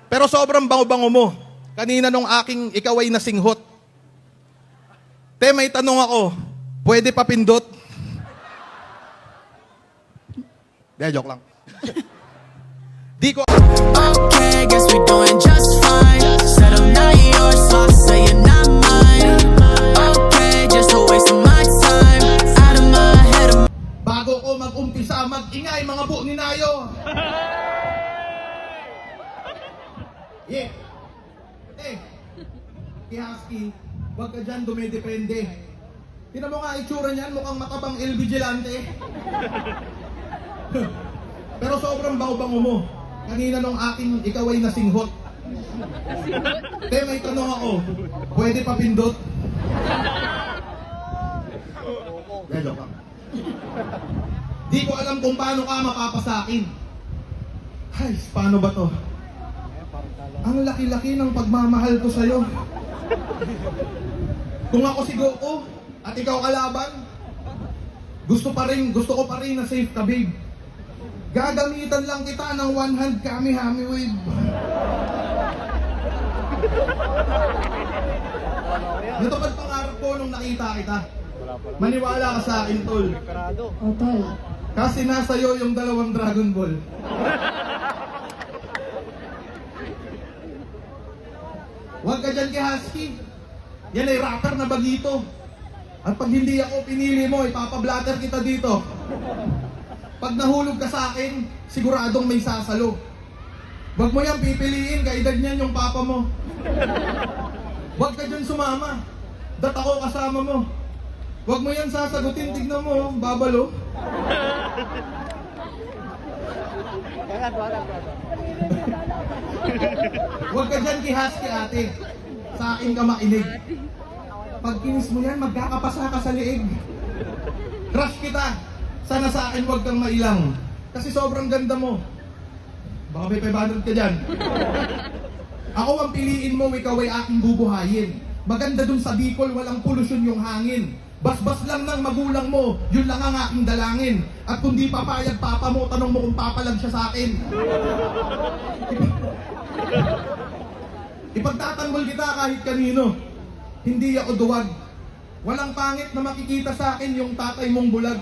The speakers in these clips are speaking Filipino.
Pero sobrang bango-bango mo. Kanina nung aking ikaw ay nasinghot. Te, may tanong ako. Pwede pa pindot? Di, joke lang. Di ko... Okay, guess we doing just fine. Said I'm not yours, so I say you're not mine. Okay, just a waste of my time. Out of my head. Bago ko mag-umpisa, mag-ingay mga buo-ninayo. Yeah. Eh, Husky, wag ka dyan dumidepende. Tinan mo nga itsura niyan, mukhang matabang El Vigilante. Pero sobrang bango-bango mo. Kanina nung aking ikaw ay nasinghot. Te, may tanong ako. Pwede pa pindot? Joke lang. Di ko alam kung paano ka mapapasakin. Ay, paano ba to? Ang laki-laki ng pagmamahal ko sa'yo. Kung ako si Goku at ikaw kalaban, gusto ko pa rin na safe ka, babe. Gagamitan lang kita ng one hand kami-hami wave. Natupad pangarap ko nung nakita kita. Maniwala ka sa akin, tol. O, tol. Kasi nasa iyo yung 2 Dragon Ball. Huwag ka dyan kay Husky. Yan ay rapper na bagito. At pag hindi ako pinili mo, ipapablatter kita dito. Pag nahulog ka sa akin, siguradong may sasalo. Huwag mo yan pipiliin, kaedad niyan yung papa mo. Huwag ka dyan sumama. Dat ako kasama mo. Huwag mo yan sasagutin, tignan mo, babalo. Huwag ka dyan kay Husky, ate. Sa akin ka makinig. Pag kinis mo yan, magkakapasa ka sa liig. Crush kita. Sana sa akin huwag kang mailang. Kasi sobrang ganda mo. Baka may 500 ka dyan. Ako ang piliin mo, ikaw ay aking bubuhayin. Maganda dun sa Bicol, walang polusyon yung hangin. Basbas lang ng magulang mo, yun lang ang aking dalangin. At kung di papayag papa mo, tanong mo kung papalag siya sa akin. Ipagtatanggol kita kahit kanino. Hindi ako duwag. Walang pangit na makikita sa akin yung tatay mong bulag.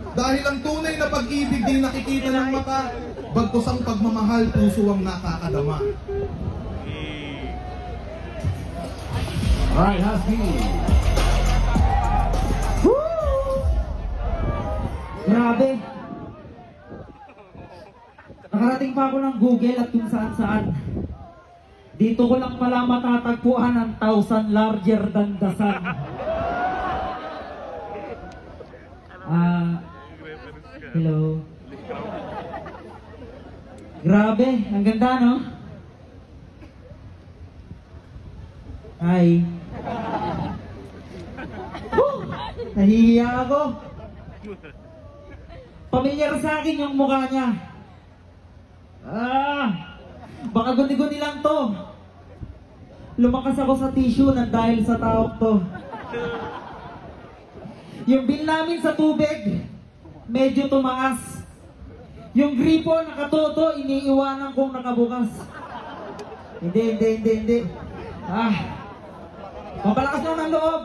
Dahil ang tunay na pag-ibig di nakikita ng mata, bagkus ang pagmamahal, puso ang nakakadama. Alright, Husky. Grabe. Nakarating pa ako ng Google at kung saan-saan. Dito ko lang pala matatagpuan ang 1,000 larger than the sun. Hello. Grabe, ang ganda, no? Hi. Nahihiya ako. Pamilyar sa akin yung mukha niya. Baka guni-guni lang to. Lumakas ako sa tissue nang dahil sa tawag to. Yung bill namin sa tubig, medyo tumaas. Yung gripo nakatoto, iniiwanan kong nakabukas. Hindi. Mapalakas lang ng loob.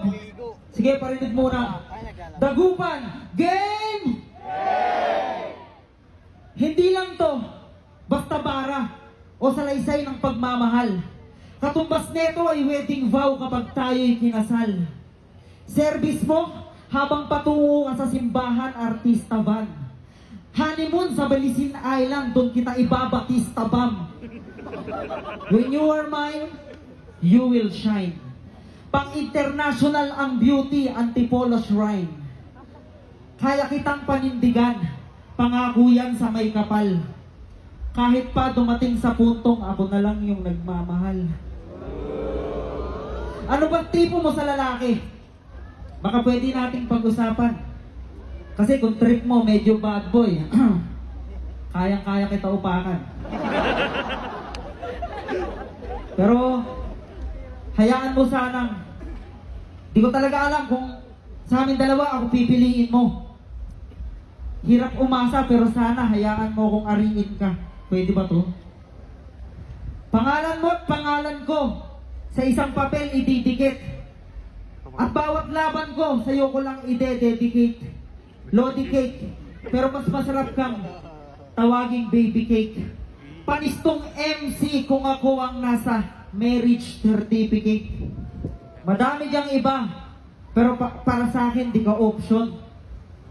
Sige, parinig muna. Dagupan, game! Hindi lang to basta bara o salaysay ng pagmamahal. Katumbas neto ay wedding vow kapag tayo'y kinasal. Service mo habang patungo ka sa simbahan, artista van. Honeymoon sa Balisin Island, doon kita ibabatista bam. When you are mine, you will shine. Pang-international ang beauty, Antipolo Shrine. Kaya kitang panindigan, pangako yan sa may kapal. Kahit pa dumating sa puntong ako na lang yung nagmamahal. Ano ba tipo mo sa lalaki? Baka pwede nating pag-usapan. Kasi kung trip mo medyo bad boy, kayang-kaya kita upakan. Pero hayaan mo sanang, di ko talaga alam kung sa amin dalawa ako pipiliin mo. Hirap umasa pero sana hayaan mo kung ariin ka. Pwede ba to? Pangalan mo at pangalan ko sa isang papel ididikit. At bawat laban ko, sa'yo ko lang ide-dedicate. Lodi cake, pero mas masarap kang tawaging baby cake. Panistong MC kung ako ang nasa marriage certificate. Madami diyang iba, pero para sa akin, di ka option.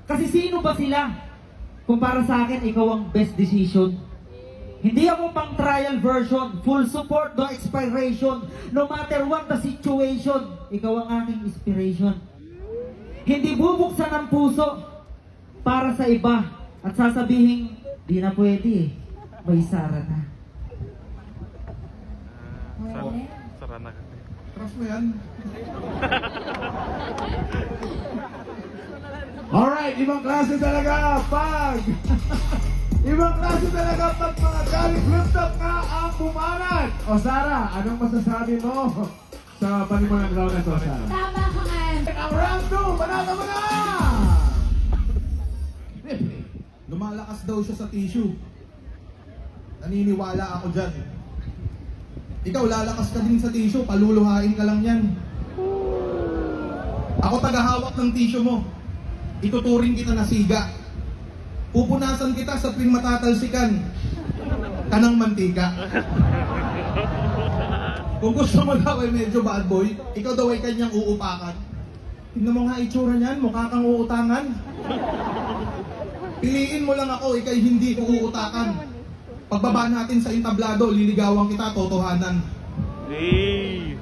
Kasi sino ba sila? Kung para sa akin, ikaw ang best decision. Hindi ako pang trial version, full support, no expiration. No matter what the situation, ikaw ang aking inspiration. Hindi bubuksan ang puso para sa iba at sasabihin, di na pwede eh, may sara na. Sara na. Trust mo yan? Alright, ibang klase talaga pag ibang klase talaga pag mga galing flip-top ka ang bumanat. O Sarah, anong masasabi mo sa panimulang round na to, Sarah? Tama ka nga. Ang round 2, manata mo na! Lumalakas daw siya sa tissue. Naniniwala ako dyan. Ikaw, lalakas ka din sa tissue, paluluhain ka lang yan. Ako tagahawak ng tissue mo. Ituturing kita na siga. Pupunasan kita sa tuwing matatalsikan ka ng mantika. Kung gusto mo daw ay medyo bad boy, ikaw daw ay kanyang uupakan. Tingnan mo nga itsura niyan, mukha kang uutangan. Piliin mo lang ako, ikay hindi ko uutakan. Pagbaba natin sa entablado, liligawan kita, totohanan. Hey!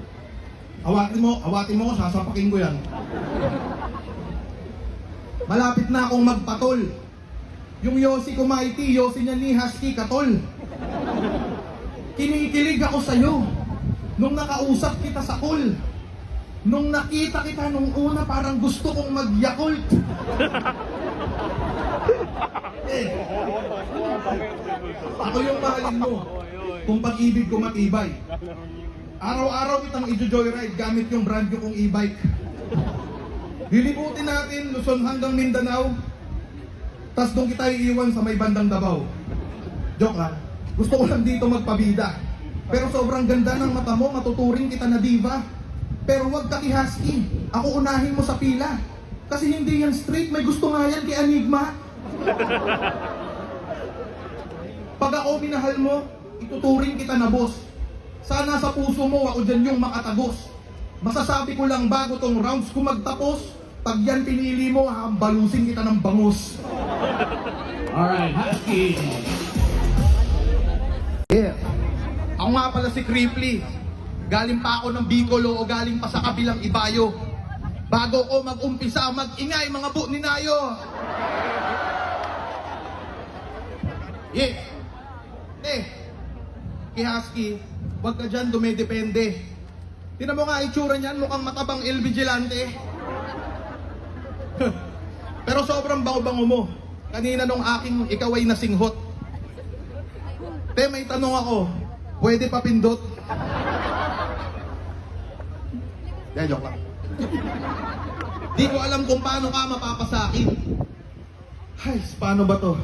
Awatin mo ko, sasapakin ko yan. Malapit na akong magpatol. Yung Yossi ko mighty, Yossi niya ni Husky katol. Kinikilig ako sa'yo nung nakausap kita sa call. Nung nakita kita nung una, parang gusto kong mag-Yakult. Ako yung mahalin mo kung pag-ibig ko matibay. Araw-araw kitang i-joyride gamit yung brand ko kong e-bike. Lilibutin natin Luzon hanggang Mindanao, tas doon kita iiwan sa may bandang Davao. Joke lang. Gusto ko lang dito magpabida. Pero sobrang ganda ng mata mo, matuturing kita na diva. Pero wag ka kihasky. Ako unahin mo sa pila. Kasi hindi yan straight, may gusto nga yan kay Enigma. Pag ako minahal mo, ituturing kita na boss. Sana sa puso mo, ako dyan yung makatagos. Masasabi ko lang bago tong rounds ko magtapos, pag yan pinili mo, hambalusin kita ng bangus. Alright, Husky. Yeah. Ako nga pala si Cripply. Galing pa ako ng Bicolo o galing pa sa kabilang Ibayo. Bago ko mag-umpisa, mag-ingay mga bu ni Nayo. Yeah. Kay Husky, wag ka dyan dumedepende. Tingnan mo nga itsura niyan, mukhang matabang El Vigilante. Pero sobrang bango-bango mo. Kanina nung aking ikaw ay nasinghot. Te, may tanong ako. Pwede pa pindot? Yan, joke lang. Di ko alam kung paano ka mapapasakin. Ay, paano ba to?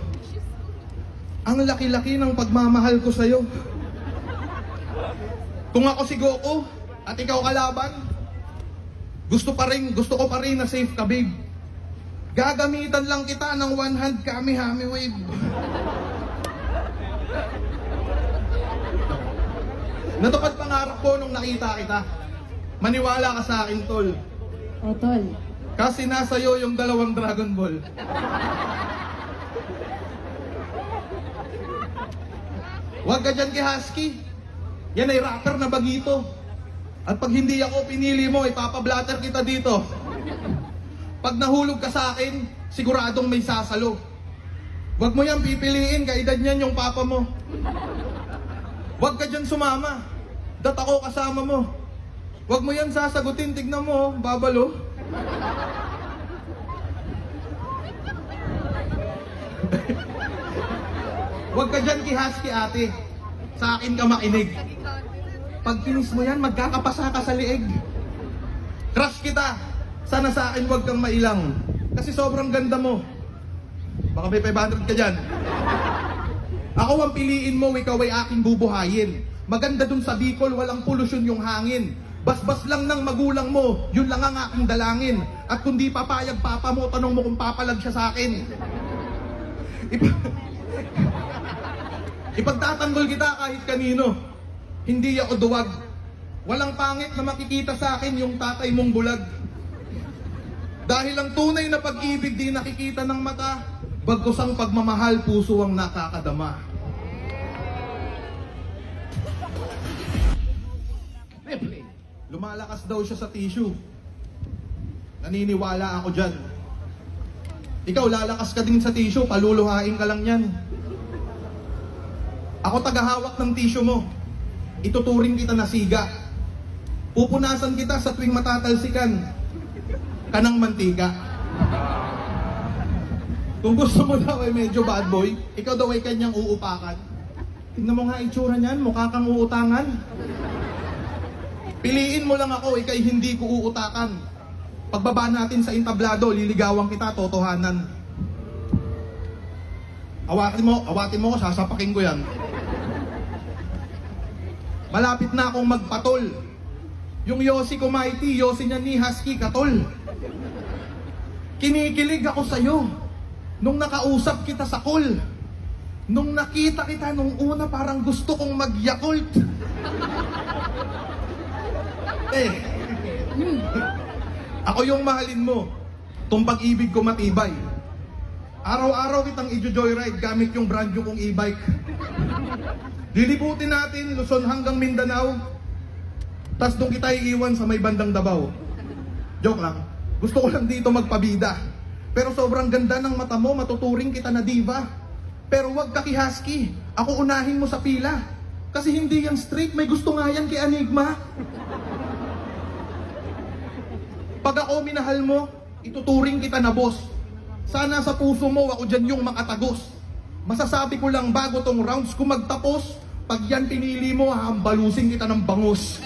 Ang laki-laki ng pagmamahal ko sa'yo. Kung ako si Goku at ikaw kalaban, gusto ko pa rin na safe ka, babe. Gagamitan lang kita ng one hand kami-hami wave. Natupad pangarap ko nung nakita kita. Maniwala ka sa akin, tol. O, tol. Kasi nasa iyo yung 2 Dragon Ball. Huwag ka dyan kay Husky. Yan ay rapper na bagito. At pag hindi ako pinili mo, ipapablatter kita dito. Pag nahulog ka sa akin, siguradong may sasalo. Huwag mo yan pipiliin, kaedad niyan yung papa mo. Huwag ka dyan sumama. Dat ako kasama mo. Huwag mo yan sasagutin, tignan mo, babalo. Huwag ka dyan kay Husky, ate. Sa akin ka makinig. Pag kinis mo yan, magkakapasa ka sa liig. Crush kita. Sana sa akin huwag kang mailang. Kasi sobrang ganda mo. Baka may 500 ka dyan. Ako ang piliin mo, ikaw ay aking bubuhayin. Maganda dun sa Bicol, walang polusyon yung hangin. Basbas lang ng magulang mo, yun lang ang aking dalangin. At kung di papayag papa mo, tanong mo kung papalag siya sa akin. Ipagtatanggol kita kahit kanino. Hindi ako duwag. Walang pangit na makikita sa akin yung tatay mong bulag. Dahil ang tunay na pag-ibig di nakikita ng mata, bagkus ang pagmamahal, puso ang nakakadama. Lumalakas daw siya sa tissue. Naniniwala ako dyan. Ikaw, lalakas ka din sa tissue, paluluhain ka lang yan. Ako tagahawak ng tissue mo. Ituturing kita na siga. Pupunasan kita sa tuwing matatalsikan ka ng mantika. Kung gusto mo daw ay medyo bad boy, ikaw daw ay kanyang uupakan. Tignan mo nga itsura niyan, mukha kang uutangan. Piliin mo lang ako, ikay hindi ko uutakan. Pagbaba natin sa entablado, liligawan kita, totohanan. Awatin mo ko, sasapakin ko yan. Malapit na akong magpatol. Yung Yossi ko mighty, Yossi niya ni Husky katol. Kinikilig ako sa'yo nung nakausap kita sa call. Nung nakita kita nung una, parang gusto kong mag-Yakult. Ako yung mahalin mo. Tong pag-ibig ko matibay. Araw-araw kitang i-joyride gamit yung brand new kong e-bike. Lilibutin natin Luzon hanggang Mindanao. Tas doon kita iiwan sa may bandang Davao. Joke lang. Gusto ko lang dito magpabida. Pero sobrang ganda ng mata mo, matuturing kita na diva. Pero wag ka kay Husky. Ako unahin mo sa pila. Kasi hindi yan straight, may gusto nga yan kay Enigma. Pag ako minahal mo, ituturing kita na boss. Sana sa puso mo, ako dyan yung makatagos. Masasabi ko lang bago tong rounds ko magtapos, pag yan pinili mo, hahambalusin kita ng bangus.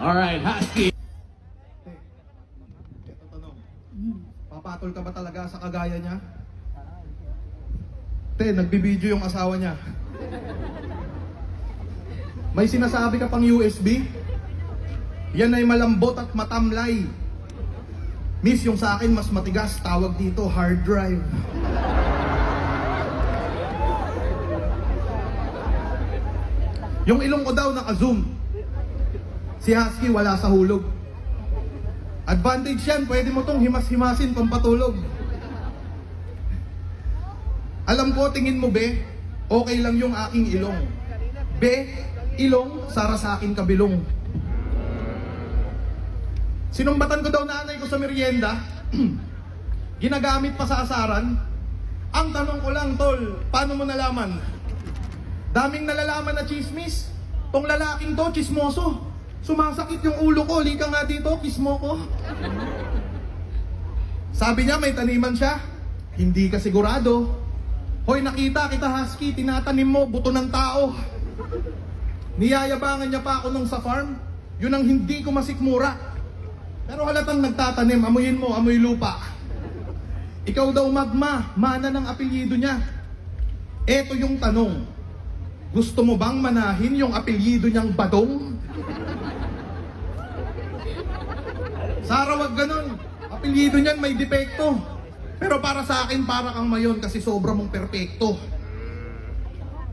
Alright, Husky. Ito tanong. Papatol ka ba talaga sa kagaya niya? Nagbibideo yung asawa niya. May sinasabi ka pang USB? Yan ay malambot at matamlay. Miss, yung sa akin mas matigas, tawag dito hard drive. Yung ilong ko daw naka-zoom. Si Husky wala sa hulog. Advantage yan, pwede mo tong himas-himasin pampatulog. Alam ko, tingin mo be, okay lang yung aking ilong. Be, ilong, sara sa akin kabilong. Sinumbatan ko daw nanay ko sa merienda, ginagamit pa sa asaran. Ang tanong ko lang, tol, paano mo nalaman? Daming nalalaman na chismis. Tong lalaking to, chismoso. Sumasakit yung ulo ko, lika nga dito, kiss mo ko. Sabi niya may taniman siya. Hindi ka sigurado. Hoy, nakita kita Husky, tinatanim mo, buto ng tao. Niyayabangan niya pa ako nung sa farm. Yun ang hindi ko masikmura. Pero halatang nagtatanim, amuyin mo, amoy lupa. Ikaw daw magma, mana ng apelyido niya. Eto yung tanong. Gusto mo bang manahin yung apelyido niyang Badong? Sara, wag ganun. Apelyido niyan may depekto. Pero para sa akin, para kang mayon kasi sobra mong perpekto.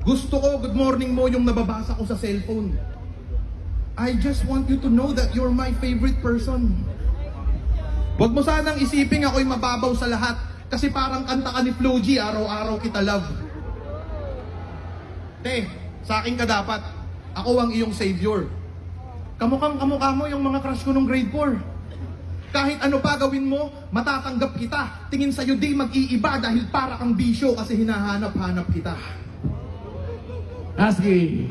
Gusto ko, good morning mo yung nababasa ko sa cellphone. I just want you to know that you're my favorite person. Wag mo sanang isiping ako'y mababaw sa lahat. Kasi parang kanta ka ni Flo G, araw-araw kita love. Sa akin ka dapat. Ako ang iyong savior. Kamukhang kamukha mo yung mga crush ko nung grade 4. Kahit ano pa gawin mo, matatanggap kita. Tingin sa'yo di mag-iiba dahil para kang bisyo kasi hinahanap-hanap kita. Husky.